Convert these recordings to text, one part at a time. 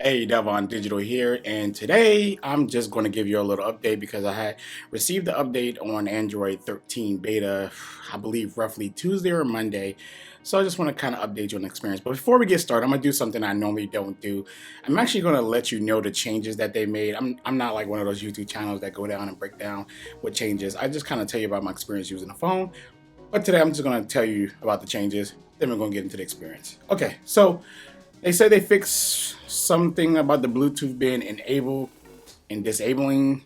Hey, Devon Digital here, and today I'm just going to give you a little update because I had received the update on Android 13 beta, I believe roughly Tuesday or Monday. So I just want to kind of update you on the experience. But before we get started, I'm going to do something I normally don't do. I'm actually going to let you know the changes that they made. I'm not like one of those YouTube channels that go down and break down what changes. I just kind of tell you about my experience using the phone. But today I'm just going to tell you about the changes. Then we're going to get into the experience. Okay, so they say they fixed something about the Bluetooth being enabled and disabling.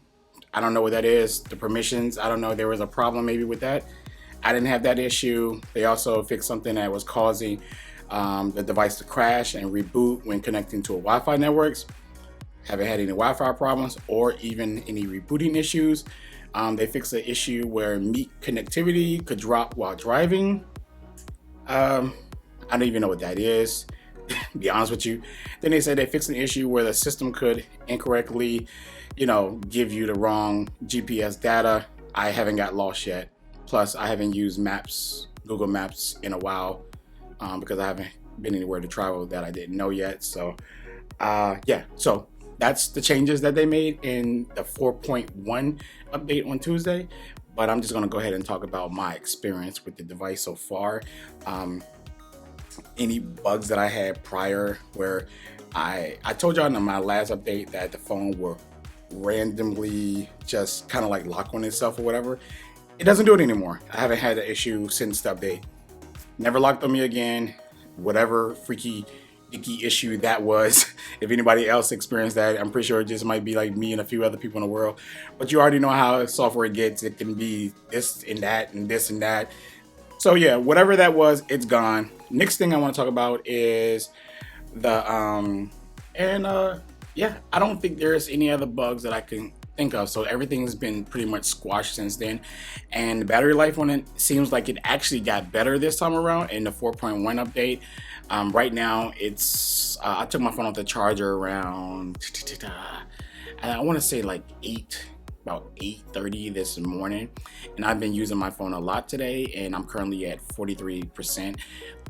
I don't know what that is. The permissions, I don't know. There was a problem maybe with that. I didn't have that issue. They also fixed something that was causing the device to crash and reboot when connecting to a Wi-Fi networks. Haven't had any Wi-Fi problems or even any rebooting issues. They fixed the issue where Meet connectivity could drop while driving. I don't even know what that is. Be honest with you. Then they said they fixed an issue where the system could incorrectly, give you the wrong GPS data. I haven't got lost yet. Plus, I haven't used Maps, Google Maps in a while because I haven't been anywhere to travel that I didn't know yet. So, yeah. So that's the changes that they made in the 4.1 update on Tuesday. But I'm just going to go ahead and talk about my experience with the device so far. Any bugs that I had prior where I told y'all in my last update that the phone will randomly just kind of like lock on itself or whatever. It doesn't do it anymore. I haven't had an issue since the update. Never locked on me again. Whatever freaky icky issue that was. If anybody else experienced that, I'm pretty sure it just might be like me and a few other people in the world. But you already know how software gets. It can be this and that and this and that. So yeah, whatever that was, it's gone. Next thing I want to talk about is the yeah, I don't think there's any other bugs that I can think of. So everything's been pretty much squashed since then. And the battery life on it seems like it actually got better this time around in the 4.1 update. Right now it's I took my phone off the charger around I want to say like about 8:30 this morning, and I've been using my phone a lot today, and I'm currently at 43%.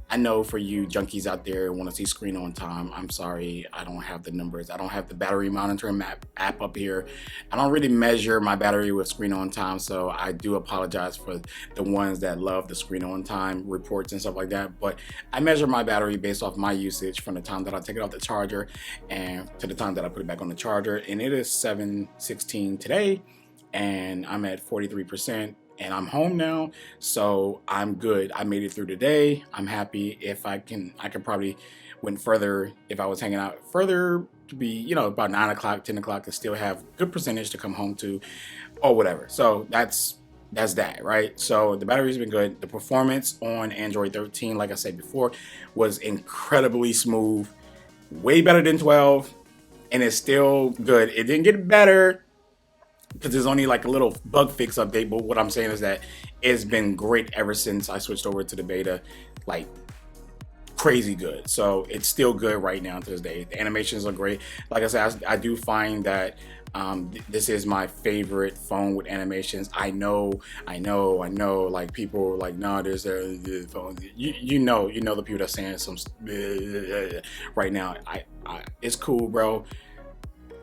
I know for you junkies out there who want to see screen on time, I'm sorry, I don't have the numbers. I don't have the battery monitoring app up here. I don't really measure my battery with screen on time, so I do apologize for the ones that love the screen on time reports and stuff like that. But I measure my battery based off my usage from the time that I take it off the charger and to the time that I put it back on the charger, and it is 7:16 today, and I'm at 43%. And I'm home now, so I'm good. I made it through today. I'm happy. If I could probably went further if I was hanging out further to be, about 9 o'clock, 10 o'clock, and still have good percentage to come home to or whatever. So that's that, right? So the battery's been good. The performance on Android 13, like I said before, was incredibly smooth, way better than 12, and it's still good. It didn't get better because there's only like a little bug fix update, but what I'm saying is that it's been great ever since I switched over to the beta, like crazy good. So it's still good right now to this day. The animations are great. Like I said, I do find that this is my favorite phone with animations. I know. Like people are like, no, there's a phone. You know the people that's saying some right now. It's cool, bro.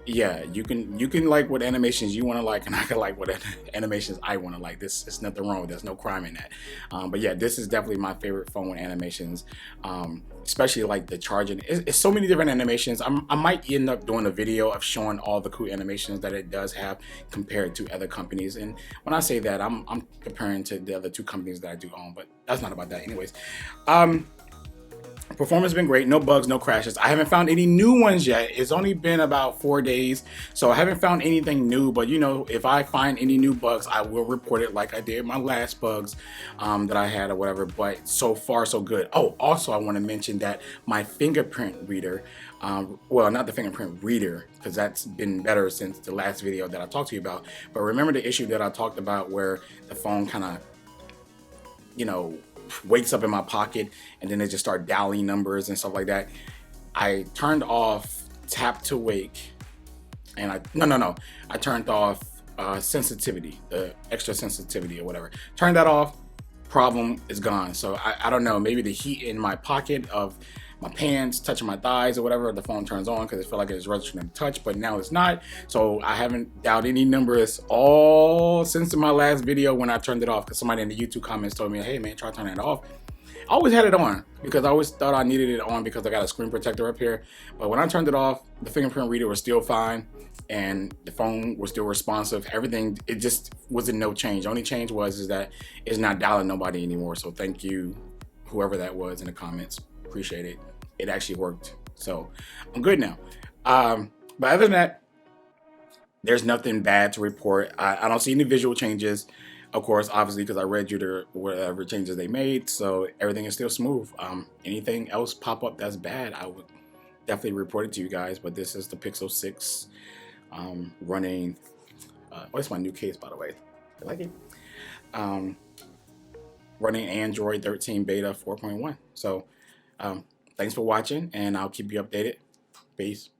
Yeah, you can like what animations you want to like, and I can like what animations I want to like. There's nothing wrong with that. There's no crime in that. But yeah, this is definitely my favorite phone with animations, especially like the charging. It's so many different animations. I might end up doing a video of showing all the cool animations that it does have compared to other companies. And when I say that, I'm comparing to the other two companies that I do own, but that's not about that anyways. Performance has been great, no bugs, no crashes. I haven't found any new ones yet. It's only been about 4 days, so I haven't found anything new. But if I find any new bugs, I will report it like I did my last bugs that I had or whatever. But so far, so good. Oh, also I want to mention that my fingerprint reader, well, not the fingerprint reader, because that's been better since the last video that I talked to you about. But remember the issue that I talked about where the phone kind of, wakes up in my pocket and then they just start dialing numbers and stuff like that. I turned off tap to wake, and I turned off sensitivity, the extra sensitivity or whatever. Turned that off. Problem is gone. So I don't know, maybe the heat in my pocket of my pants, touching my thighs or whatever, the phone turns on because it felt like it was registering to touch, but now it's not. So I haven't dialed any numbers all since my last video when I turned it off, because somebody in the YouTube comments told me, hey man, try turning it off. I always had it on because I always thought I needed it on because I got a screen protector up here. But when I turned it off, the fingerprint reader was still fine and the phone was still responsive. Everything, it just wasn't no change. The only change is that it's not dialing nobody anymore. So thank you, whoever that was in the comments. Appreciate it. It actually worked. So I'm good now. But other than that, there's nothing bad to report. I don't see any visual changes. Of course, obviously, because I read you the whatever changes they made, so everything is still smooth. Anything else pop up that's bad, I would definitely report it to you guys. But this is the Pixel 6 running. What's my new case, by the way? I like it. Running Android 13 Beta 4.1. So thanks for watching, and I'll keep you updated. Peace.